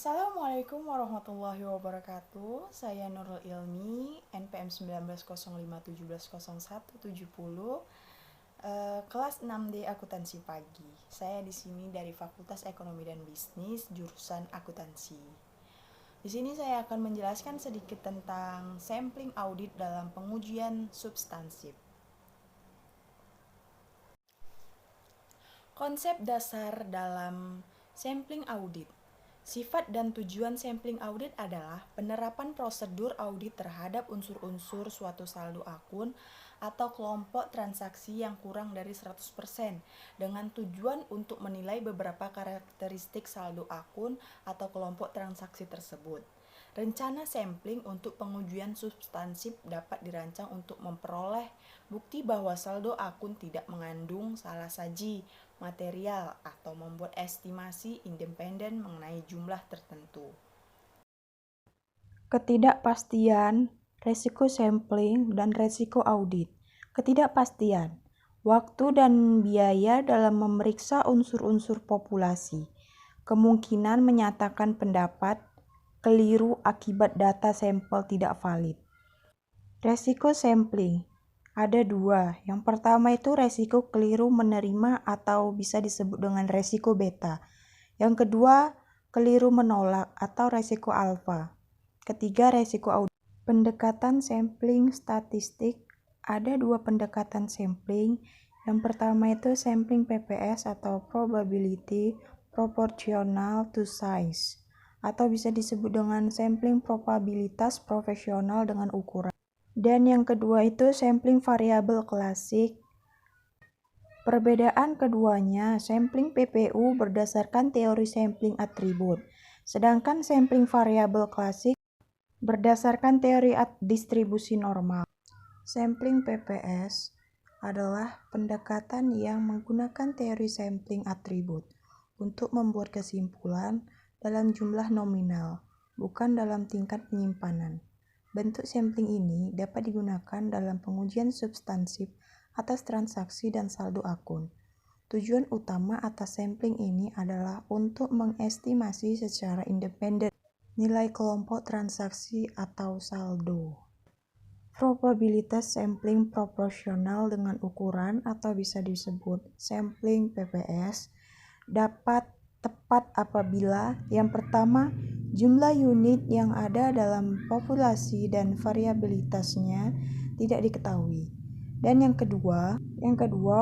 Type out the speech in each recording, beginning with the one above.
Assalamualaikum warahmatullahi wabarakatuh. Saya Nurul Ilmi, NPM 1905170170, kelas 6D Akuntansi Pagi. Saya di sini dari Fakultas Ekonomi dan Bisnis, jurusan Akuntansi. Di sini saya akan menjelaskan sedikit tentang sampling audit dalam pengujian substansif. Konsep dasar dalam sampling audit. Sifat dan tujuan sampling audit adalah penerapan prosedur audit terhadap unsur-unsur suatu saldo akun atau kelompok transaksi yang kurang dari 100% dengan tujuan untuk menilai beberapa karakteristik saldo akun atau kelompok transaksi tersebut. Rencana sampling untuk pengujian substansif dapat dirancang untuk memperoleh bukti bahwa saldo akun tidak mengandung salah saji material atau membuat estimasi independen mengenai jumlah tertentu. Ketidakpastian, resiko sampling, dan resiko audit. Ketidakpastian, waktu dan biaya dalam memeriksa unsur-unsur populasi. Kemungkinan menyatakan pendapat keliru akibat data sampel tidak valid. Resiko sampling ada dua. Yang pertama itu resiko keliru menerima atau bisa disebut dengan resiko beta. Yang kedua, keliru menolak atau resiko alfa. Ketiga, resiko audit. Pendekatan sampling statistik. Ada dua pendekatan sampling. Yang pertama itu sampling PPS atau probability proportional to size, atau bisa disebut dengan sampling probabilitas profesional dengan ukuran. Dan yang kedua itu sampling variabel klasik. Perbedaan keduanya, sampling PPU berdasarkan teori sampling atribut, sedangkan sampling variabel klasik berdasarkan teori distribusi normal. Sampling PPS adalah pendekatan yang menggunakan teori sampling atribut untuk membuat kesimpulan dalam jumlah nominal, bukan dalam tingkat penyimpanan. Bentuk sampling ini dapat digunakan dalam pengujian substansif atas transaksi dan saldo akun. Tujuan utama atas sampling ini adalah untuk mengestimasi secara independen nilai kelompok transaksi atau saldo. Probabilitas sampling proporsional dengan ukuran atau bisa disebut sampling PPS dapat tepat apabila yang pertama, jumlah unit yang ada dalam populasi dan variabilitasnya tidak diketahui. Dan yang kedua,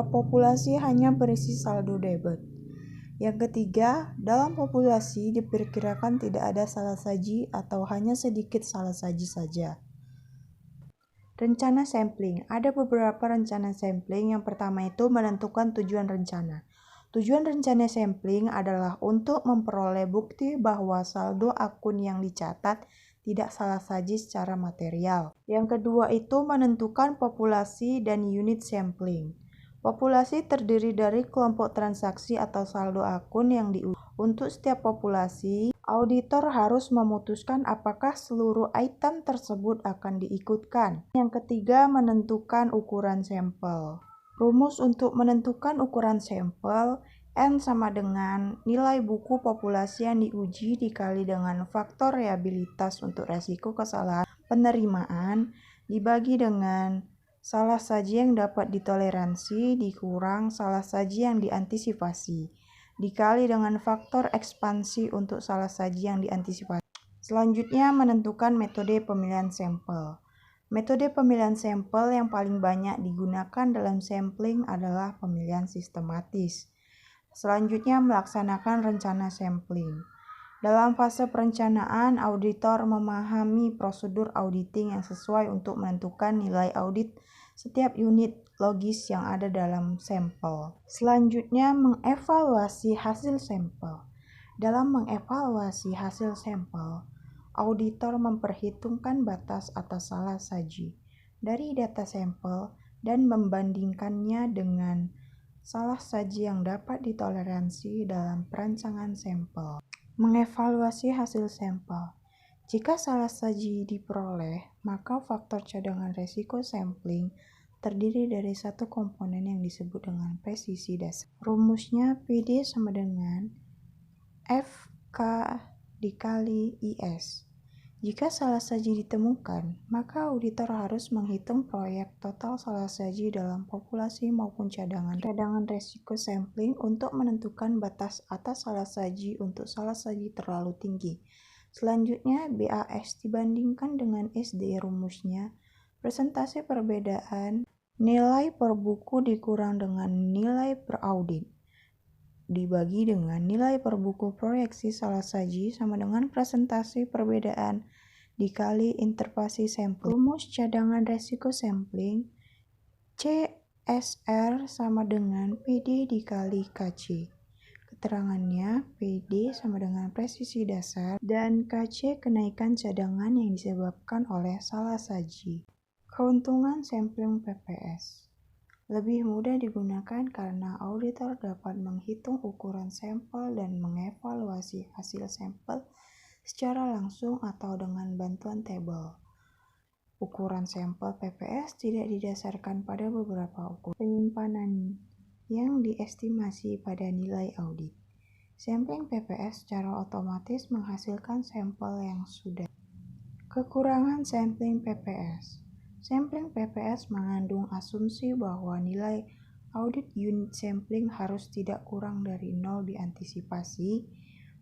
populasi hanya berisi saldo debit. Yang ketiga, dalam populasi diperkirakan tidak ada salah saji atau hanya sedikit salah saji saja. Rencana sampling. Ada beberapa rencana sampling. Yang pertama itu menentukan tujuan rencana. Tujuan rencana sampling adalah untuk memperoleh bukti bahwa saldo akun yang dicatat tidak salah saji secara material. Yang kedua itu menentukan populasi dan unit sampling. Populasi terdiri dari kelompok transaksi atau saldo akun yang diuji. Untuk setiap populasi, auditor harus memutuskan apakah seluruh item tersebut akan diikutkan. Yang ketiga, menentukan ukuran sampel. Rumus untuk menentukan ukuran sampel, N sama dengan nilai buku populasi yang diuji dikali dengan faktor reliabilitas untuk resiko kesalahan penerimaan dibagi dengan salah saji yang dapat ditoleransi dikurang salah saji yang diantisipasi dikali dengan faktor ekspansi untuk salah saji yang diantisipasi. Selanjutnya, menentukan metode pemilihan sampel. Metode pemilihan sampel yang paling banyak digunakan dalam sampling adalah pemilihan sistematis. Selanjutnya, melaksanakan rencana sampling. Dalam fase perencanaan, auditor memahami prosedur auditing yang sesuai untuk menentukan nilai audit setiap unit logis yang ada dalam sampel. Selanjutnya, mengevaluasi hasil sampel. Dalam mengevaluasi hasil sampel, auditor memperhitungkan batas atas salah saji dari data sampel dan membandingkannya dengan salah saji yang dapat ditoleransi dalam perancangan sampel. Mengevaluasi hasil sampel. Jika salah saji diperoleh, maka faktor cadangan resiko sampling terdiri dari satu komponen yang disebut dengan presisi dasar. Rumusnya PD sama dengan FK dikali IS. Jika salah saji ditemukan, maka auditor harus menghitung proyek total salah saji dalam populasi maupun cadangan resiko sampling untuk menentukan batas atas salah saji untuk salah saji terlalu tinggi. Selanjutnya, BAS dibandingkan dengan SD rumusnya, persentase perbedaan nilai per buku dikurang dengan nilai per audit dibagi dengan nilai per buku proyeksi salah saji sama dengan presentasi perbedaan dikali interpelasi sampling. Rumus cadangan resiko sampling CSR sama dengan PD dikali KC. Keterangannya, PD sama dengan presisi dasar dan KC kenaikan cadangan yang disebabkan oleh salah saji. Keuntungan sampling PPS lebih mudah digunakan karena auditor dapat menghitung ukuran sampel dan mengevaluasi hasil sampel secara langsung atau dengan bantuan tabel. Ukuran sampel PPS tidak didasarkan pada beberapa ukuran penyimpanan yang diestimasi pada nilai audit. Sampling PPS secara otomatis menghasilkan sampel yang sudah. Kekurangan sampling PPS. Sampling PPS mengandung asumsi bahwa nilai audit unit sampling harus tidak kurang dari 0 diantisipasi.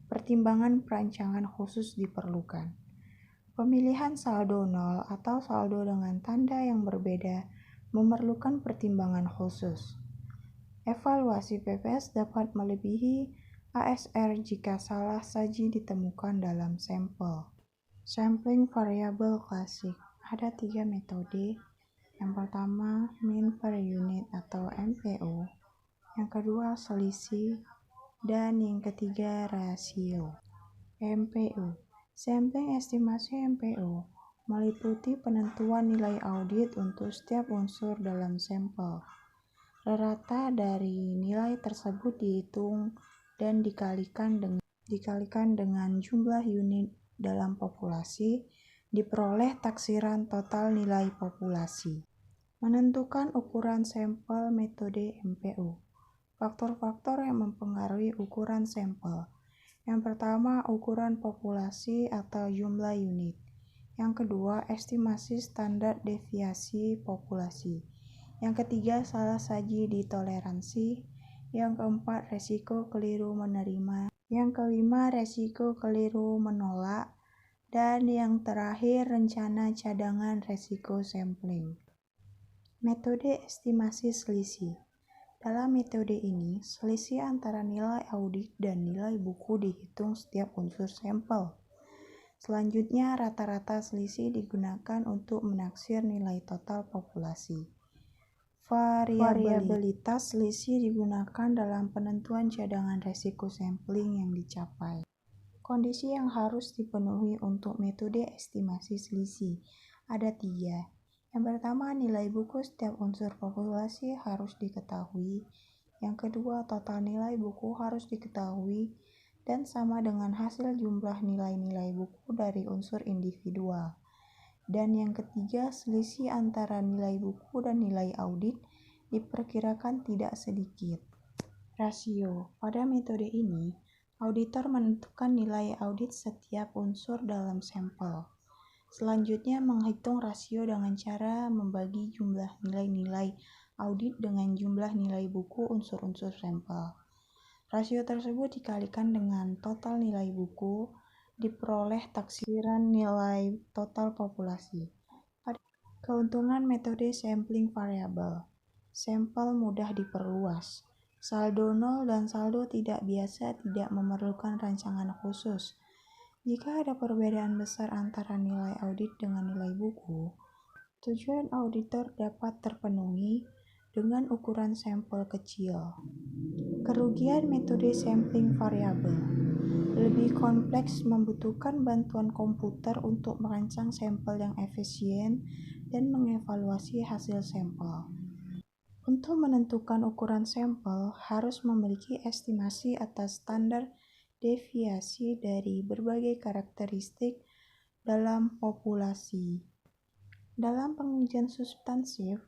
Pertimbangan perancangan khusus diperlukan. Pemilihan saldo 0 atau saldo dengan tanda yang berbeda memerlukan pertimbangan khusus. Evaluasi PPS dapat melebihi ASR jika salah saji ditemukan dalam sampel. Sampling variabel klasik. Ada 3 metode. Yang pertama, mean per unit atau MPU. Yang kedua, selisih. Dan yang ketiga, rasio. MPU. Sampling estimasi MPU meliputi penentuan nilai audit untuk setiap unsur dalam sampel. Rata dari nilai tersebut dihitung dan dikalikan dengan jumlah unit dalam populasi, diperoleh taksiran total nilai populasi. Menentukan ukuran sampel metode MPU. Faktor-faktor yang mempengaruhi ukuran sampel. Yang pertama, ukuran populasi atau jumlah unit. Yang kedua, estimasi standar deviasi populasi. Yang ketiga, salah saji ditoleransi. Yang keempat, resiko keliru menerima. Yang kelima, resiko keliru menolak. Dan yang terakhir, rencana cadangan resiko sampling. Metode estimasi selisih. Dalam metode ini, selisih antara nilai audit dan nilai buku dihitung setiap unsur sampel. Selanjutnya, rata-rata selisih digunakan untuk menaksir nilai total populasi. Variabilitas selisih digunakan dalam penentuan cadangan resiko sampling yang dicapai. Kondisi yang harus dipenuhi untuk metode estimasi selisih ada 3. Yang pertama, nilai buku setiap unsur populasi harus diketahui. Yang kedua, total nilai buku harus diketahui dan sama dengan hasil jumlah nilai-nilai buku dari unsur individual. Dan yang ketiga, selisih antara nilai buku dan nilai audit diperkirakan tidak sedikit. Rasio. Pada metode ini, auditor menentukan nilai audit setiap unsur dalam sampel. Selanjutnya, menghitung rasio dengan cara membagi jumlah nilai-nilai audit dengan jumlah nilai buku unsur-unsur sampel. Rasio tersebut dikalikan dengan total nilai buku, diperoleh taksiran nilai total populasi. Keuntungan metode sampling variabel. Sampel mudah diperluas. Saldo 0 dan saldo tidak biasa tidak memerlukan rancangan khusus. Jika ada perbedaan besar antara nilai audit dengan nilai buku, tujuan auditor dapat terpenuhi dengan ukuran sampel kecil. Kerugian metode sampling variabel. Lebih kompleks, membutuhkan bantuan komputer untuk merancang sampel yang efisien dan mengevaluasi hasil sampel. Untuk menentukan ukuran sampel, harus memiliki estimasi atas standar deviasi dari berbagai karakteristik dalam populasi. Dalam pengujian substansif,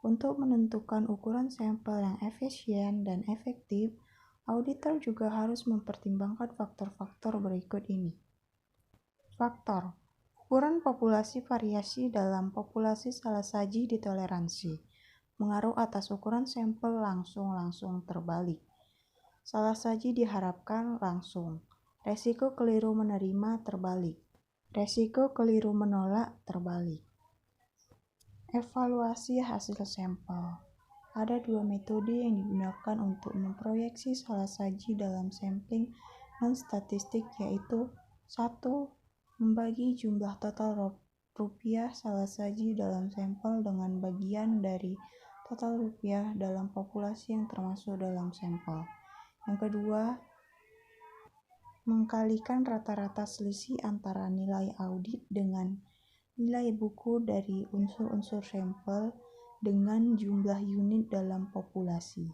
untuk menentukan ukuran sampel yang efisien dan efektif, auditor juga harus mempertimbangkan faktor-faktor berikut ini. Faktor ukuran populasi variasi dalam populasi salah saji ditoleransi. Mengaruh atas ukuran sampel langsung terbalik. Salah saji diharapkan langsung. Resiko keliru menerima terbalik. Resiko keliru menolak terbalik. Evaluasi hasil sampel. Ada dua metode yang digunakan untuk memproyeksi salah saji dalam sampling non-statistik, yaitu 1. Membagi jumlah total rupiah salah saji dalam sampel dengan bagian dari total rupiah dalam populasi yang termasuk dalam sampel. Yang kedua, mengkalikan rata-rata selisih antara nilai audit dengan nilai buku dari unsur-unsur sampel dengan jumlah unit dalam populasi.